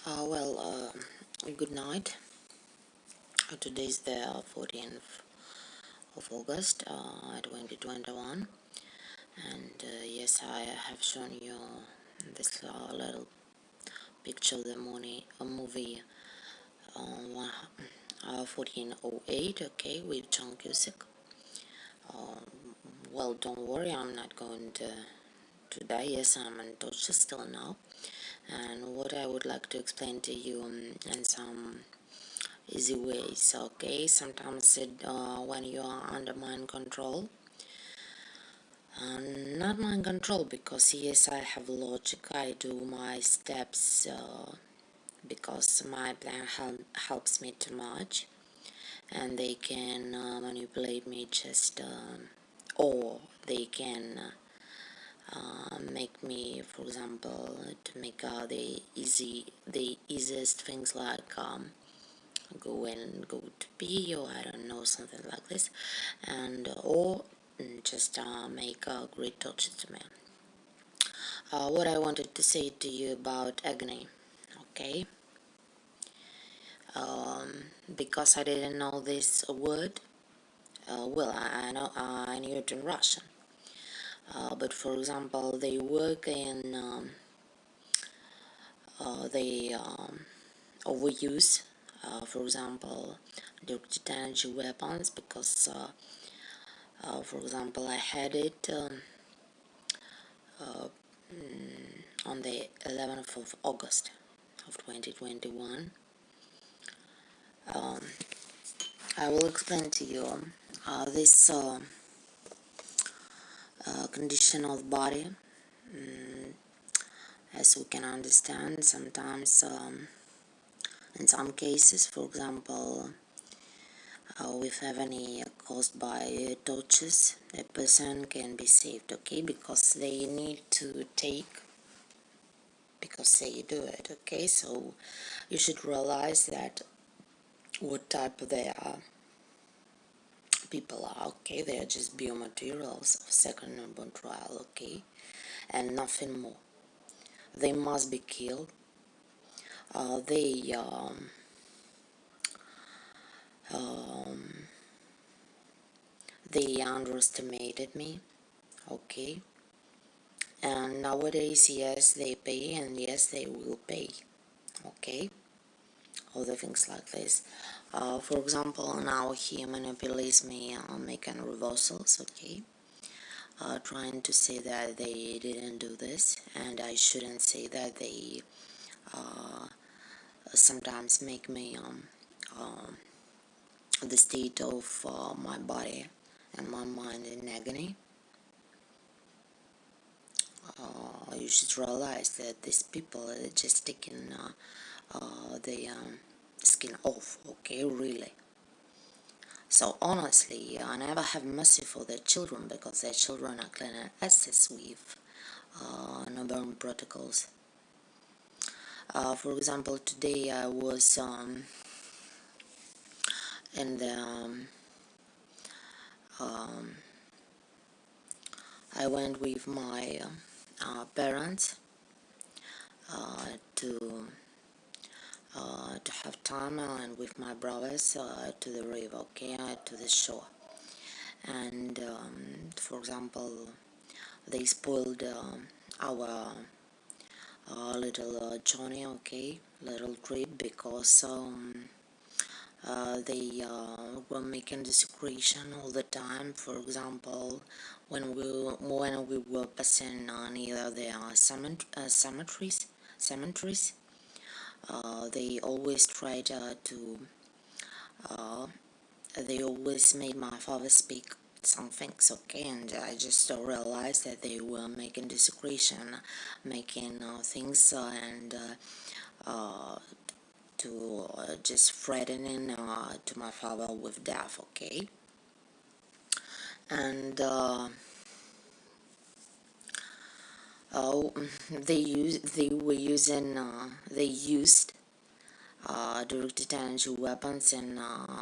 Good night. Today is the 14th of August, 2021, and yes, I have shown you this little picture of the movie 1408, okay, with John Cusack. Don't worry, I'm not going to die. Yes, I'm untouched still now, and what I would like to explain to you in some easy ways, okay? Sometimes when you are under mind control, not mind control, because yes, I have logic, I do my steps because my plan helps me too much, and they can manipulate me just or they can make me, for example, to make the easiest things like go to pee, or I don't know, something like this, and or just make a great touch to me. What I wanted to say to you about agony, okay? Because I didn't know this word. I knew it in Russian. But for example, they work in they overuse, for example, directed energy weapons, because for example, I had it on the 11th of August of 2021. I will explain to you this condition of body. As we can understand, sometimes in some cases, for example, with agony caused by tortures, a person can be saved, okay, because they need to take, because they do it, okay. So you should realize that what type of they are people are, okay. They are just biomaterials of second newborn trial, okay, and nothing more. They must be killed. They underestimated me, okay. And nowadays, yes, they pay, and yes, they will pay, okay. Other things like this. For example, now he manipulates me, making reversals, okay. Trying to say that they didn't do this, and I shouldn't say that. They sometimes make me the state of my body and my mind in agony. You should realize that these people are just taking the skin off, okay, really. So honestly, I never have mercy for their children, because their children are clean assets with newborn protocols. For example, today I was in the I went with my parents to have time, and with my brothers to the river, okay, to the shore. And for example, they spoiled our little journey, okay, little trip, because they were making desecration all the time. For example, when we were passing near the cemeteries, they always tried they always made my father speak some things, okay, and I just realized that they were making desecration, making things and to just threatening to my father with death, okay. And they used directed energy weapons in a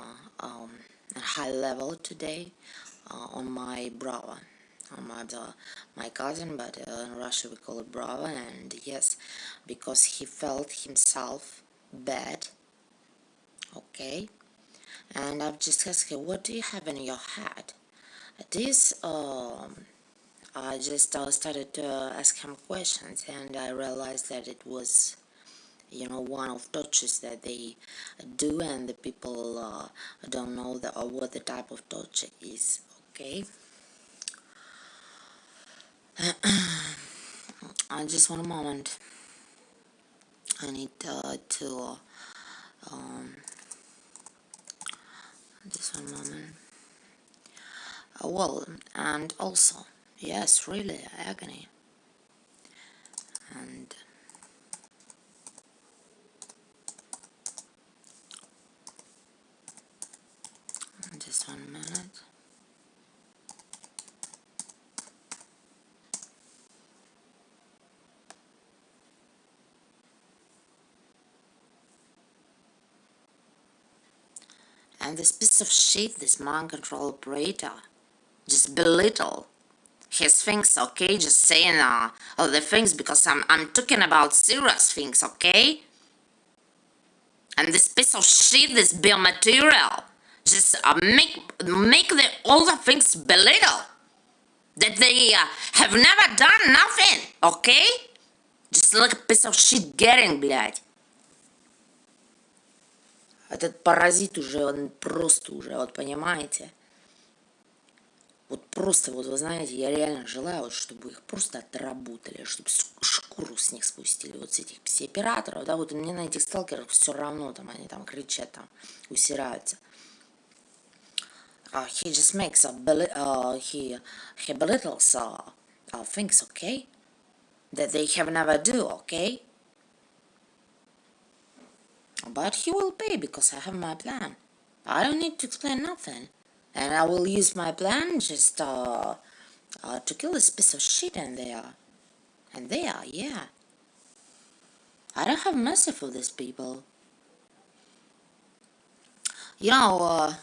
high level today on my brother, my cousin, but in Russia we call it brother. And yes, because he felt himself bad. Okay, and I've just asked him, what do you have in your head? This I just started to ask him questions, and I realized that it was, one of tortures that they do, and the people don't know what the type of torture is. Okay. Just one moment. I need to just one moment. Well, and also, yes, really agony. And just 1 minute. And this piece of shit, this mind control operator, just belittle his things, okay? Just saying all the things, because I'm talking about serious things, okay? And this piece of shit, this biomaterial, just make all the things belittle that they have never done nothing, okay? Just like a piece of shit getting, блядь. Этот паразит уже, он просто уже, вот понимаете? Вот просто, вот вы знаете, я реально желаю, вот, чтобы их просто отработали, чтобы шкуру с них спустили, вот с этих пси-операторов, да, вот мне на этих сталкерах все равно, там, они там кричат, там, усираются. He just makes he belittles things, okay, that they have never do, okay? But he will pay because I have my plan. I don't need to explain nothing. And I will use my plan just to kill this piece of shit, and they are, yeah. I don't have mercy for these people. 4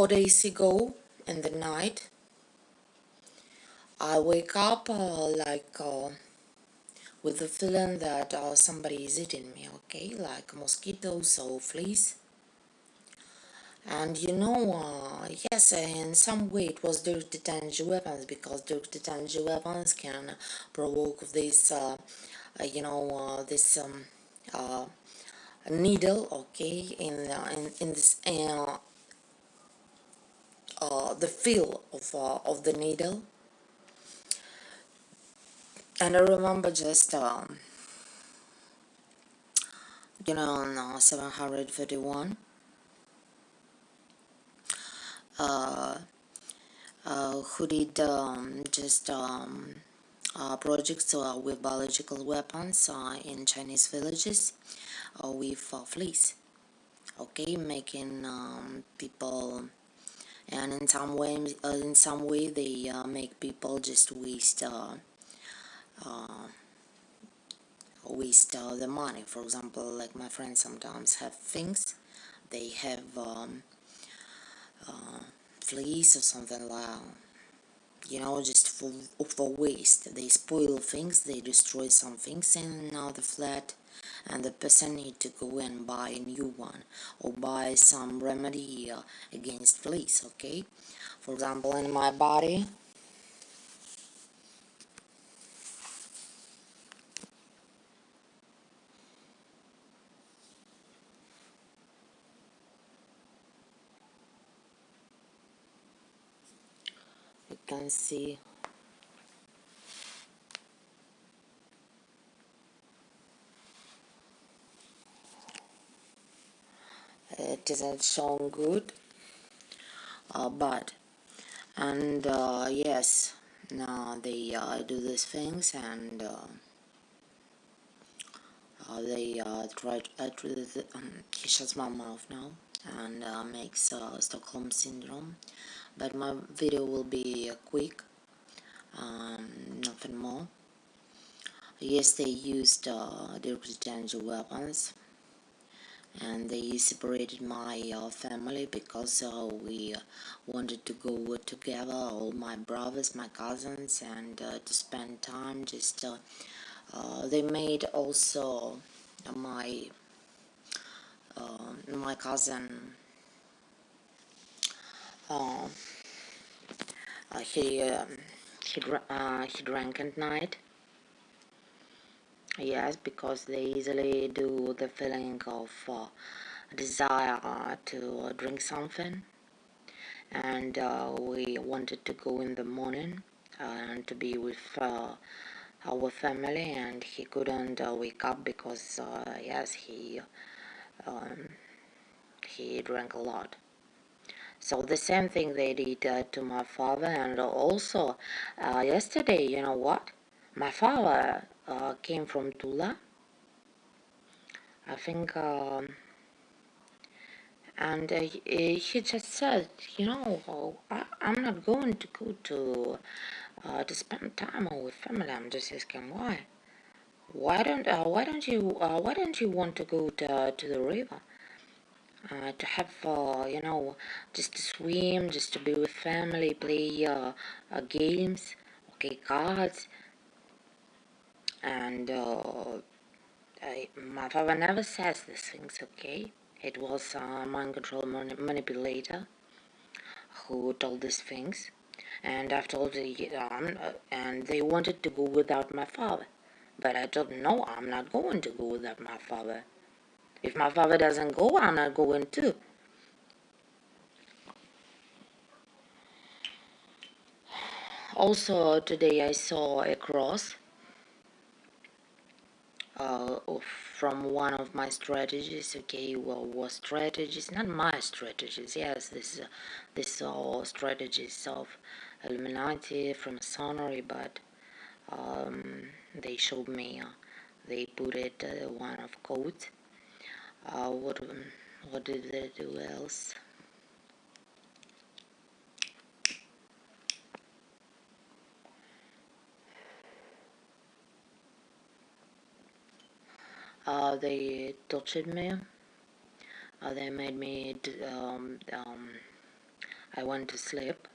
days ago in the night, I wake up with the feeling that somebody is eating me, okay, like mosquitoes or fleas. And yes, in some way it was dirty energy weapons, because dirty energy weapons can provoke this, this needle, okay, in this the feel of the needle. And I remember just on 731. Who did just projects with biological weapons in Chinese villages with fleas, okay, making people, and in some way they make people just waste the money. For example, like my friends sometimes have things, they have fleas or something like, just for waste. They spoil things, they destroy some things in the flat, and the person need to go and buy a new one or buy some remedy against fleas, okay? For example, in my body, you can see it isn't showing good, but and yes, now they do these things, and they try to he shuts my mouth now and makes Stockholm syndrome. But my video will be quick, nothing more. Yes, they used direct energy weapons, and they separated my family because we wanted to go together, all my brothers, my cousins, and to spend time. Just they made also my my cousin. Uh, he he drank at night. Yes, because they easily do the feeling of desire to drink something, and we wanted to go in the morning and to be with our family, and he couldn't wake up because yes, um, he drank a lot. So the same thing they did to my father, and also yesterday, you know what? My father came from Tula, I think, and he just said, you know, I'm not going to go to spend time with family. I'm just asking why. Why don't you want to go to the river? To have, you know, just to swim, just to be with family, play games, okay, cards, and my father never says these things, okay? It was a mind control manipulator who told these things, and I've told and they wanted to go without my father, but I told them, no, I'm not going to go without my father. If my father doesn't go, I'm not going to. Also, today I saw a cross uh, from one of my strategies. Okay, well, was strategies, not my strategies. Yes, this are strategies of Illuminati, from Masonry, but they showed me. They put it one of codes. What did they do else? They tortured me. They made me. I went to sleep.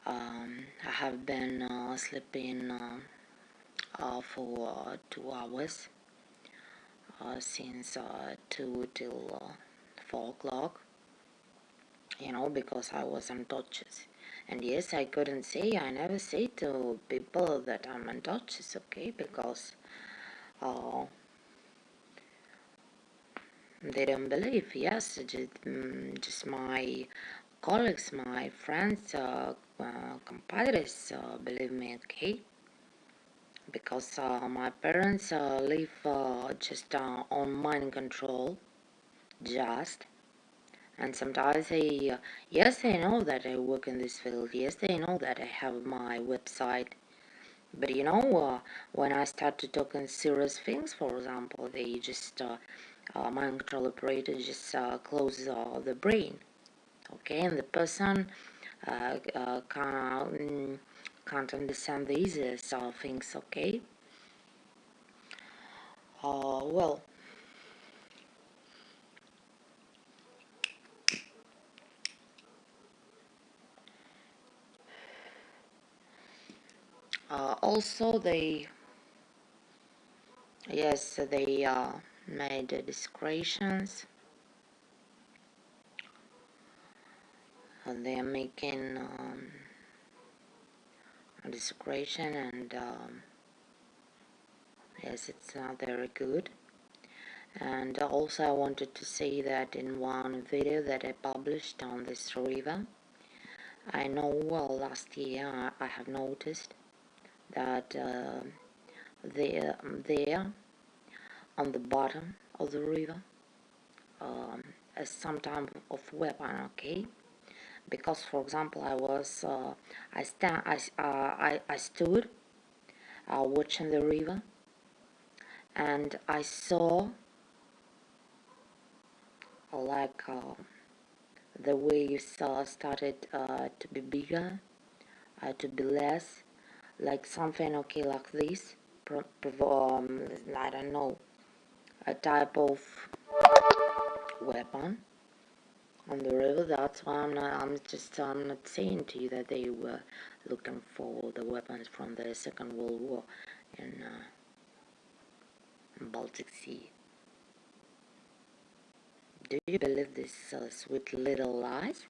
I have been sleeping for 2 hours since 2 till 4 o'clock, you know, because I was unconscious. And yes, I couldn't say, I never say to people that I'm unconscious, okay, because uh, they don't believe. Yes, just my colleagues, my friends, compadres believe me, okay, because my parents live just on mind control, just, and sometimes they, yes, they know that I work in this field, yes, they know that I have my website, but you know, when I start to talk in serious things, for example, they just, mind control operators just close the brain, okay, and the person can't understand these things, okay. Well, also they, yes, they made discretions, and they are making a discretion, and yes, it's not very good. And also I wanted to say that in one video that I published on this river, I know, well, last year I have noticed that there on the bottom of the river as some type of weapon, okay, because for example I stood watching the river, and I saw like the waves started to be bigger, to be less, like something, okay, like this, I don't know, a type of weapon on the river. That's why I'm not saying to you that they were looking for the weapons from the Second World War in Baltic Sea. Do you believe this sweet little lies?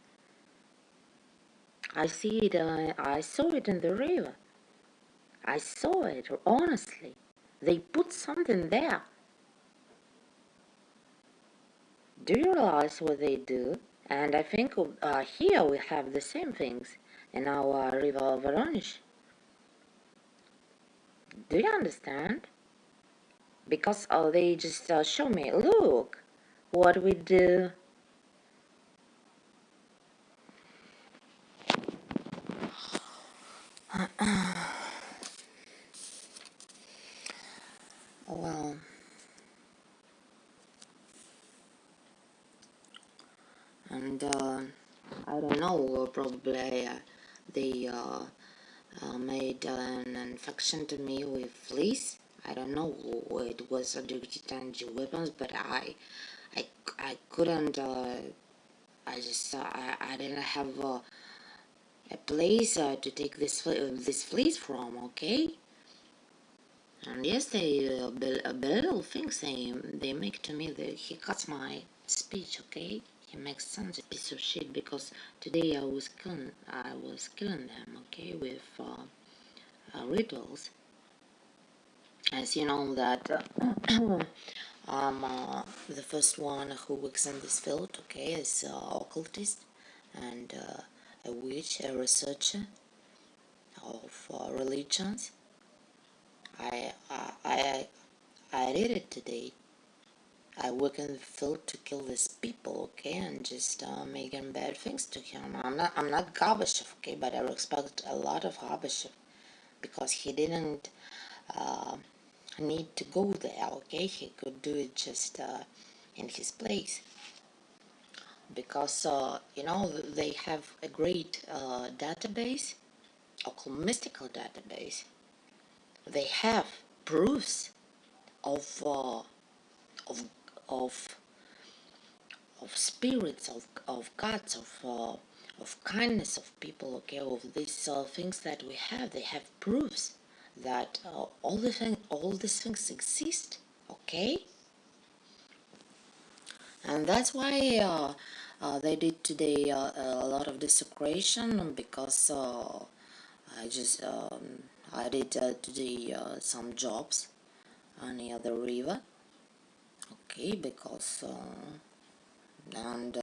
I see it. I saw it in the river. I saw it, honestly. They put something there. Do you realize what they do? And I think here we have the same things in our river Voronezh. Do you understand? Because they just show me, look what we do. Well, and I don't know, probably they made an infection to me with fleas. I don't know, it was due to tangy weapons, but I couldn't, I didn't have a place to take this fleas from, okay? And yes, they little things they make to me. He cuts my speech, okay? He makes such a piece of shit because today I was killing them, okay, with rituals. As you know that I'm the first one who works in this field, okay, as an occultist and a witch, a researcher of religions. I did it today. I work in the field to kill these people, okay, and just making bad things to him. I'm not Gorbachev, okay, but I respect a lot of Gorbachev because he didn't need to go there, okay. He could do it just in his place because you know, they have a great database, occult-mystical database. They have proofs of of of spirits, of gods, of kindness of people, okay, of these things that we have. They have proofs that all these things exist, okay. And that's why they did today a lot of desecration because I did today some jobs near the river, okay, because and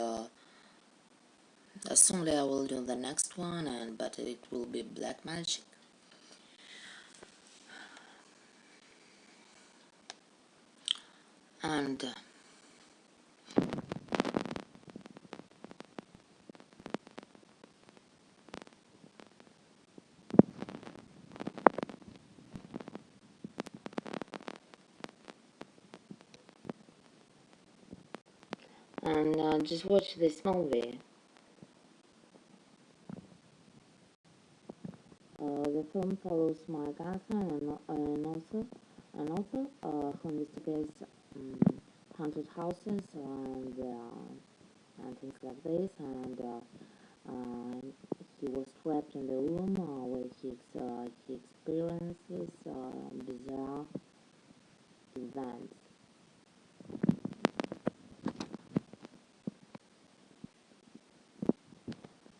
soon I will do the next one, but it will be black magic. And just watch this movie. The film follows my grandson and also who investigates haunted houses and things like this, and he was trapped in the room where he experiences bizarre events.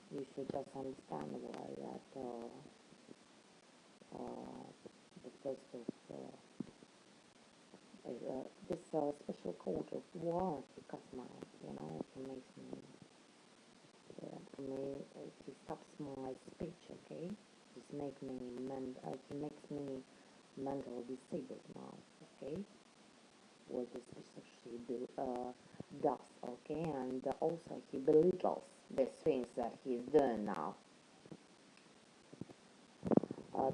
You should just understand why that the first of this special court of war, he cuts my, you know, he makes me, he stops my speech, okay? He makes me mentally disabled now, okay? What this especially does, okay? And also he belittles these things that he's doing now.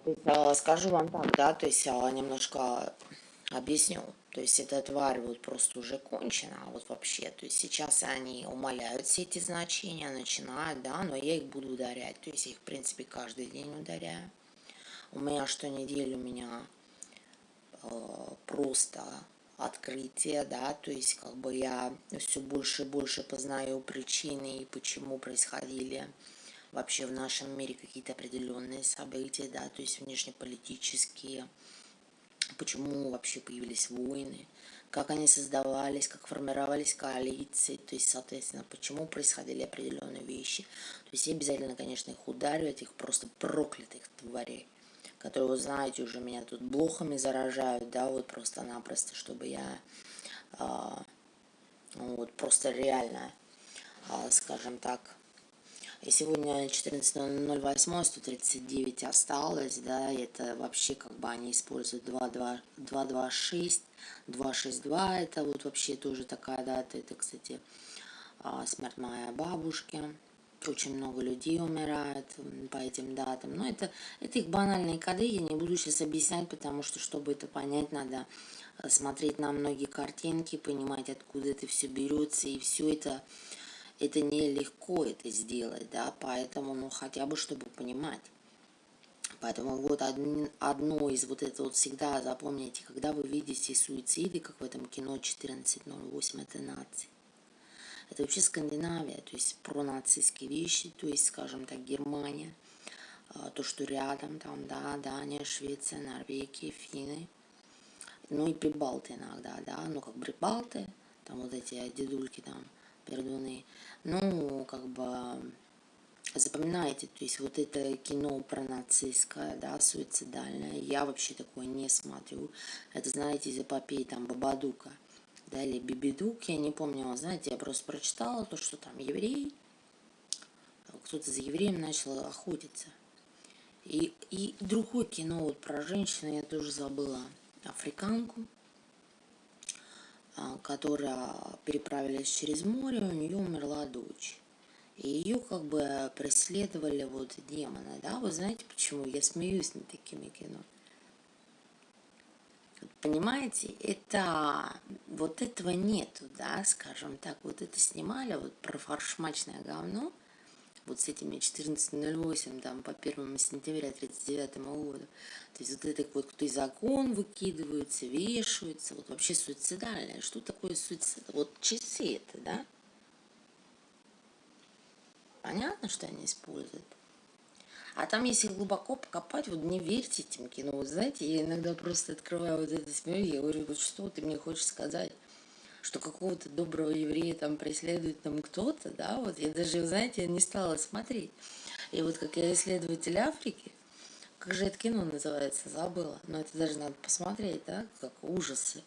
То есть, скажу вам так, да, то есть немножко объясню. То есть эта тварь вот просто уже кончена, вот вообще. То есть сейчас они умаляют все эти значения, начинают, да, но я их буду ударять. То есть я их, в принципе, каждый день ударяю. У меня что неделю просто открытие, да, то есть как бы я все больше и больше познаю причины и почему происходили вообще в нашем мире какие-то определенные события, да, то есть внешнеполитические, почему вообще появились войны, как они создавались, как формировались коалиции, то есть, соответственно, почему происходили определенные вещи. То есть я обязательно, конечно, их ударю, этих просто проклятых тварей, которые, вы знаете, уже меня тут блохами заражают, да, вот просто-напросто, чтобы я вот просто реально, скажем так, и сегодня 14.08, 139 осталось, да, это вообще как бы они используют 226, 262, это вот вообще тоже такая дата, это, кстати, смерть моей бабушки. Очень много людей умирает по этим датам. Но это их банальные коды, я не буду сейчас объяснять, потому что, чтобы это понять, надо смотреть на многие картинки, понимать, откуда это все берется, и все это нелегко это сделать, да, поэтому, ну, хотя бы, чтобы понимать. Поэтому вот одно из вот это вот всегда запомните, когда вы видите суициды, как в этом кино 14.08, это нации. Это вообще Скандинавия, то есть пронацистские вещи, то есть, скажем так, Германия, то, что рядом, там, да, Дания, Швеция, Норвегия, Финны, ну и Прибалты иногда, да, ну как Прибалты, там вот эти дедульки там, пердуны, ну, как бы, запоминайте, то есть вот это кино пронацистское, да, суицидальное, я вообще такое не смотрю, это, знаете, из эпопеи там Бабадука, да, или Бибидук, я не помню, знаете, я просто прочитала то, что там еврей, кто-то за евреем начал охотиться. И другое кино вот про женщину я тоже забыла, африканку, которая переправилась через море, у нее умерла дочь. И ее как бы преследовали вот демоны, да, вы знаете почему? Я смеюсь над такими кино. Понимаете, это вот этого нету, да, скажем так, вот это снимали вот про фаршмачное говно, вот с этими 14.08 там по 1 сентября 1939 года. То есть вот это вот кто и закон выкидываются, вешаются, вот вообще суицидальное. Что такое суицид? Вот часы это, да? Понятно, что они используют. А там, если глубоко покопать, вот не верьте этим кино. Вот знаете, я иногда просто открываю вот это смех, я говорю, вот что ты мне хочешь сказать? Что какого-то доброго еврея там преследует там кто-то, да, вот я даже, знаете, я не стала смотреть. И вот как я исследователь Африки, как же это кино называется, забыла, но это даже надо посмотреть, да, как ужасы.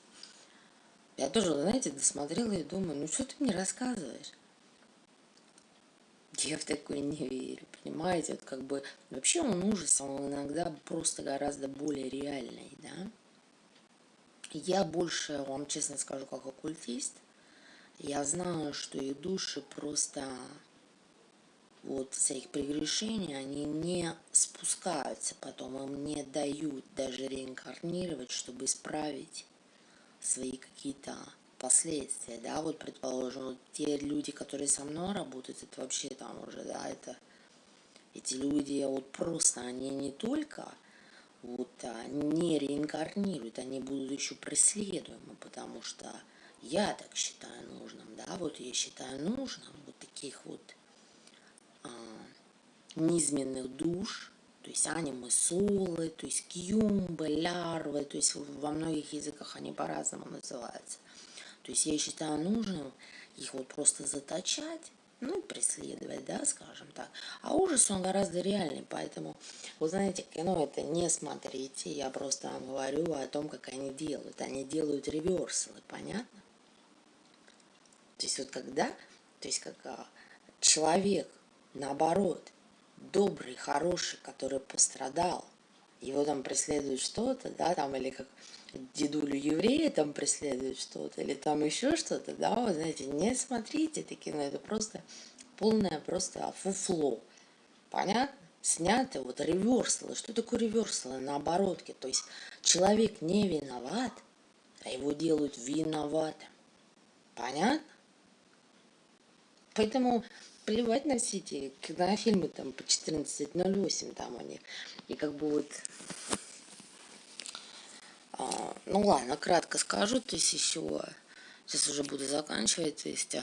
Я тоже, знаете, досмотрела и думаю, ну что ты мне рассказываешь? Я в такое не верю, понимаете, вот как бы, вообще он ужас, он иногда просто гораздо более реальный, да. Я больше, вам честно скажу, как оккультист, я знаю, что их души просто вот за их прегрешения, они не спускаются потом, им не дают даже реинкарнировать, чтобы исправить свои какие-то последствия, да, вот, предположим, вот те люди, которые со мной работают, это вообще там уже, да, это эти люди вот просто, они не только вот не реинкарнируют, они будут еще преследуемы, потому что я так считаю нужным, да, вот я считаю нужным вот таких вот низменных душ, то есть анимы, солы, то есть кьюмбы, лярвы, то есть во многих языках они по-разному называются. То есть я считаю нужным их вот просто заточать, ну, преследовать, да, скажем так. А ужас, он гораздо реальный, поэтому, вы знаете, кино это не смотрите, я просто вам говорю о том, как они делают. Они делают реверсалы, понятно? То есть вот когда, то есть как человек, наоборот, добрый, хороший, который пострадал, его там преследует что-то, да, там, или как дедулю еврея там преследует что-то, или там еще что-то, да, вы знаете, не смотрите это кино, это просто полное просто фуфло, понятно? Снято вот реверсалы. Что такое реверсалы? Наоборотки, то есть человек не виноват, а его делают виноватым, понятно? Поэтому плевать на все эти кинофильмы там по 14.08 там у них. И как бы вот Ну ладно, кратко скажу, то есть еще, сейчас уже буду заканчивать, то есть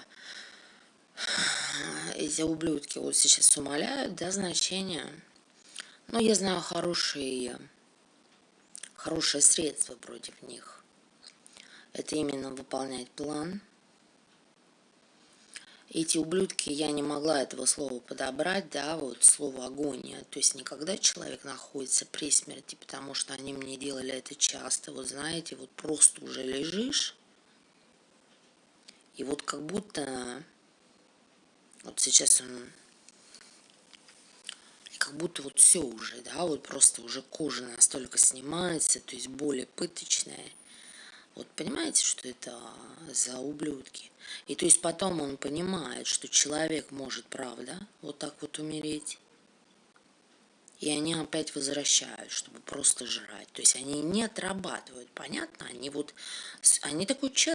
эти ублюдки вот сейчас умаляют, да, значение. Но я знаю хорошие средства против них. Это именно выполнять план. Эти ублюдки, я не могла этого слова подобрать, да, вот слово агония. То есть не когда человек находится при смерти, потому что они мне делали это часто. Вот знаете, вот просто уже лежишь, и вот как будто, вот сейчас он, как будто вот все уже, да, вот просто уже кожа настолько снимается, то есть более пыточная. Вот понимаете, что это за ублюдки? И то есть потом он понимает, что человек может, правда, вот так вот умереть. И они опять возвращают, чтобы просто жрать. То есть они не отрабатывают, понятно? Они вот, они такой